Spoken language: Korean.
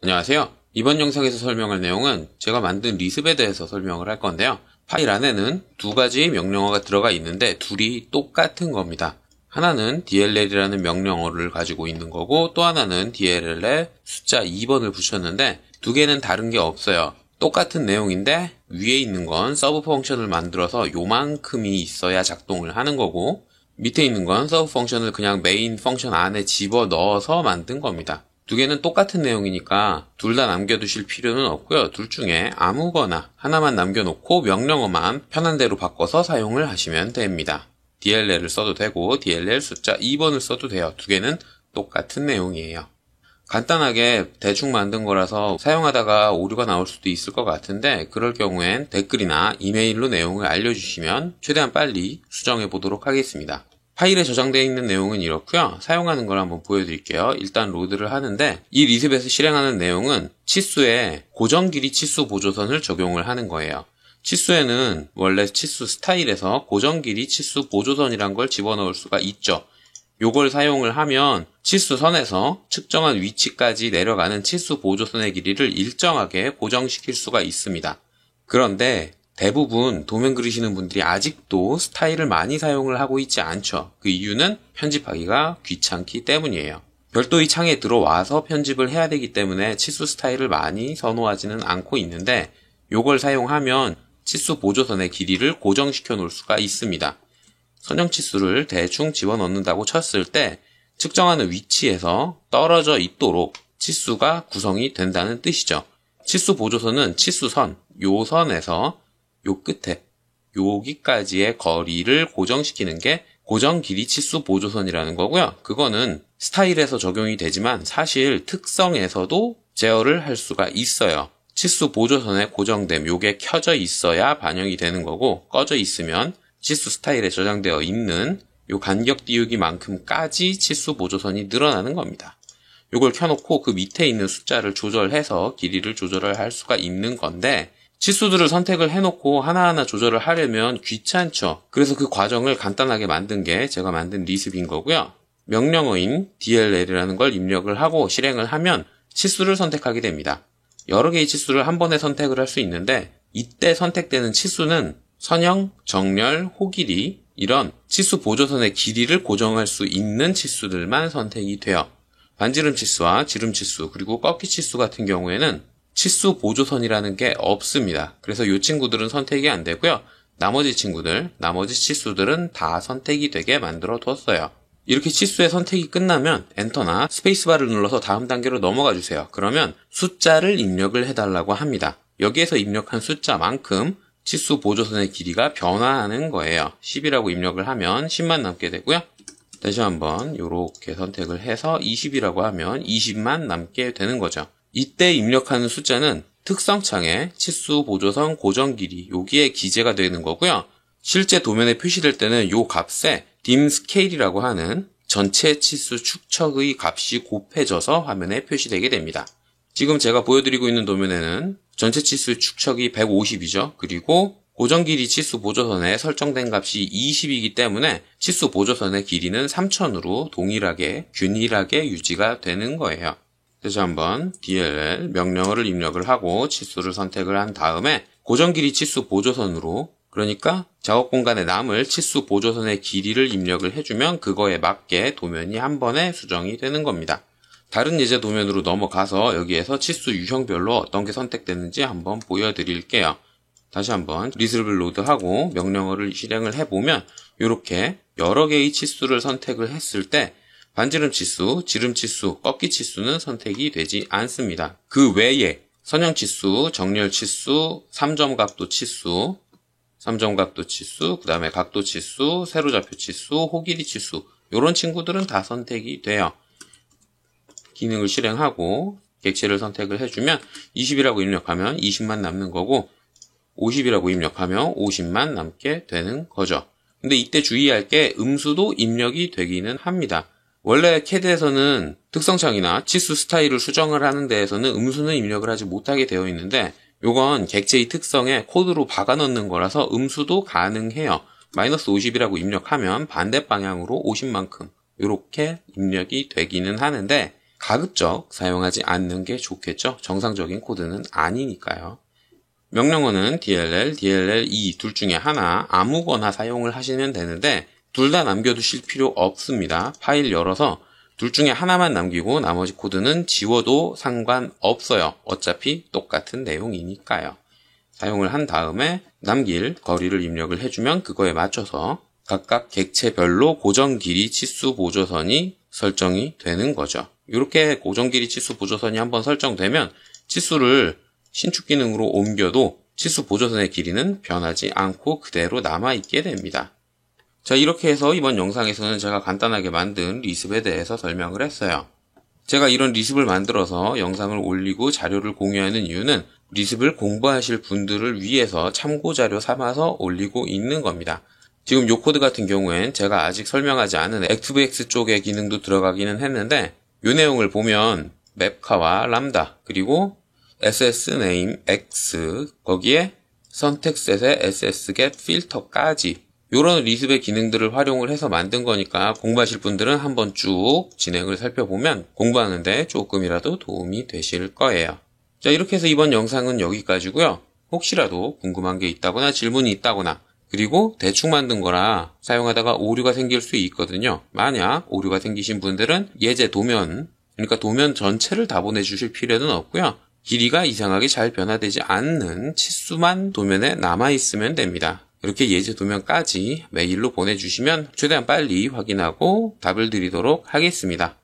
안녕하세요. 이번 영상에서 설명할 내용은 제가 만든 리습에 대해서 설명을 할 건데요. 파일 안에는 두 가지의 명령어가 들어가 있는데 둘이 똑같은 겁니다. 하나는 DLL이라는 명령어를 가지고 있는 거고 또 하나는 DLL에 숫자 2번을 붙였는데 두 개는 다른 게 없어요. 똑같은 내용인데 위에 있는 건 서브 펑션을 만들어서 요만큼이 있어야 작동을 하는 거고 밑에 있는 건 서브 펑션을 그냥 메인 펑션 안에 집어넣어서 만든 겁니다. 두 개는 똑같은 내용이니까 둘 다 남겨두실 필요는 없고요. 둘 중에 아무거나 하나만 남겨놓고 명령어만 편한 대로 바꿔서 사용을 하시면 됩니다. DLL을 써도 되고 DLL 숫자 2번을 써도 돼요. 두 개는 똑같은 내용이에요. 간단하게 대충 만든 거라서 사용하다가 오류가 나올 수도 있을 것 같은데 그럴 경우엔 댓글이나 이메일로 내용을 알려주시면 최대한 빨리 수정해 보도록 하겠습니다. 파일에 저장되어 있는 내용은 이렇고요. 사용하는 걸 한번 보여드릴게요. 일단 로드를 하는데 이 리습에서 실행하는 내용은 치수에 고정 길이 치수 보조선을 적용을 하는 거예요. 치수에는 원래 치수 스타일에서 고정 길이 치수 보조선이란 걸 집어넣을 수가 있죠. 요걸 사용을 하면 치수선에서 측정한 위치까지 내려가는 치수 보조선의 길이를 일정하게 고정시킬 수가 있습니다. 그런데 대부분 도면 그리시는 분들이 아직도 스타일을 많이 사용을 하고 있지 않죠. 그 이유는 편집하기가 귀찮기 때문이에요. 별도의 창에 들어와서 편집을 해야 되기 때문에 치수 스타일을 많이 선호하지는 않고 있는데 요걸 사용하면 치수 보조선의 길이를 고정시켜 놓을 수가 있습니다. 선형 치수를 대충 집어넣는다고 쳤을 때 측정하는 위치에서 떨어져 있도록 치수가 구성이 된다는 뜻이죠. 치수 보조선은 치수선, 요 선에서 요 끝에 여기까지의 거리를 고정시키는 게 고정 길이 치수 보조선이라는 거고요. 그거는 스타일에서 적용이 되지만 사실 특성에서도 제어를 할 수가 있어요. 치수 보조선의 고정됨, 요게 켜져 있어야 반영이 되는 거고 꺼져 있으면 치수 스타일에 저장되어 있는 요 간격 띄우기만큼까지 치수 보조선이 늘어나는 겁니다. 요걸 켜놓고 그 밑에 있는 숫자를 조절해서 길이를 조절을 할 수가 있는 건데 치수들을 선택을 해놓고 하나하나 조절을 하려면 귀찮죠. 그래서 그 과정을 간단하게 만든 게 제가 만든 리습인 거고요. 명령어인 DLL이라는 걸 입력을 하고 실행을 하면 치수를 선택하게 됩니다. 여러 개의 치수를 한 번에 선택을 할 수 있는데 이때 선택되는 치수는 선형, 정렬, 호길이 이런 치수 보조선의 길이를 고정할 수 있는 치수들만 선택이 돼요. 반지름 치수와 지름 치수 그리고 꺾기 치수 같은 경우에는 치수 보조선이라는 게 없습니다. 그래서 이 친구들은 선택이 안 되고요. 나머지 치수들은 다 선택이 되게 만들어 뒀어요. 이렇게 치수의 선택이 끝나면 엔터나 스페이스바를 눌러서 다음 단계로 넘어가 주세요. 그러면 숫자를 입력을 해달라고 합니다. 여기에서 입력한 숫자만큼 치수 보조선의 길이가 변화하는 거예요. 10이라고 입력을 하면 10만 남게 되고요. 다시 한번 이렇게 선택을 해서 20이라고 하면 20만 남게 되는 거죠. 이때 입력하는 숫자는 특성창에 치수 보조선 고정 길이 여기에 기재가 되는 거고요. 실제 도면에 표시될 때는 이 값에 dim scale이라고 하는 전체 치수 축척의 값이 곱해져서 화면에 표시되게 됩니다. 지금 제가 보여드리고 있는 도면에는 전체 치수 축척이 150이죠. 그리고 고정 길이 치수 보조선에 설정된 값이 20이기 때문에 치수 보조선의 길이는 3000으로 동일하게 균일하게 유지가 되는 거예요. 다시 한번 DLL 명령어를 입력을 하고 치수를 선택을 한 다음에 고정 길이 치수 보조선으로 그러니까 작업 공간에 남을 치수 보조선의 길이를 입력을 해주면 그거에 맞게 도면이 한 번에 수정이 되는 겁니다. 다른 예제 도면으로 넘어가서 여기에서 치수 유형별로 어떤 게 선택되는지 한번 보여드릴게요. 다시 한번 리습을 로드하고 명령어를 실행을 해보면 이렇게 여러 개의 치수를 선택을 했을 때 반지름 치수, 지름 치수, 꺾기 치수는 선택이 되지 않습니다. 그 외에 선형 치수, 정렬 치수, 3점 각도 치수, 그 다음에 각도 치수, 세로좌표 치수, 호길이 치수 이런 친구들은 다 선택이 돼요. 기능을 실행하고 객체를 선택을 해주면 20이라고 입력하면 20만 남는 거고 50이라고 입력하면 50만 남게 되는 거죠. 근데 이때 주의할 게 음수도 입력이 되기는 합니다. 원래 CAD에서는 특성창이나 치수 스타일을 수정을 하는 데에서는 음수는 입력을 하지 못하게 되어 있는데 요건 객체의 특성에 코드로 박아 넣는 거라서 음수도 가능해요. 마이너스 50이라고 입력하면 반대 방향으로 50만큼 이렇게 입력이 되기는 하는데 가급적 사용하지 않는 게 좋겠죠. 정상적인 코드는 아니니까요. 명령어는 DLL, DLL2 둘 중에 하나 아무거나 사용을 하시면 되는데 둘 다 남겨두실 필요 없습니다. 파일 열어서 둘 중에 하나만 남기고 나머지 코드는 지워도 상관없어요. 어차피 똑같은 내용이니까요. 사용을 한 다음에 남길 거리를 입력을 해주면 그거에 맞춰서 각각 객체별로 고정 길이 치수 보조선이 설정이 되는 거죠. 이렇게 고정 길이 치수 보조선이 한번 설정되면 치수를 신축 기능으로 옮겨도 치수 보조선의 길이는 변하지 않고 그대로 남아있게 됩니다. 자, 이렇게 해서 이번 영상에서는 제가 간단하게 만든 리습에 대해서 설명을 했어요. 제가 이런 리습을 만들어서 영상을 올리고 자료를 공유하는 이유는 리습을 공부하실 분들을 위해서 참고자료 삼아서 올리고 있는 겁니다. 지금 요 코드 같은 경우엔 제가 아직 설명하지 않은 ActiveX 쪽의 기능도 들어가기는 했는데 요 내용을 보면 맵카와 람다 그리고 SSName X 거기에 선택셋의 SSGet 필터까지 요런 리습의 기능들을 활용을 해서 만든 거니까 공부하실 분들은 한번 쭉 진행을 살펴보면 공부하는데 조금이라도 도움이 되실 거예요. 자, 이렇게 해서 이번 영상은 여기까지고요. 혹시라도 궁금한 게 있다거나 질문이 있다거나 그리고 대충 만든 거라 사용하다가 오류가 생길 수 있거든요. 만약 오류가 생기신 분들은 예제 도면, 그러니까 도면 전체를 다 보내주실 필요는 없고요. 길이가 이상하게 잘 변화되지 않는 치수만 도면에 남아있으면 됩니다. 이렇게 예제 도면까지 메일로 보내주시면 최대한 빨리 확인하고 답을 드리도록 하겠습니다.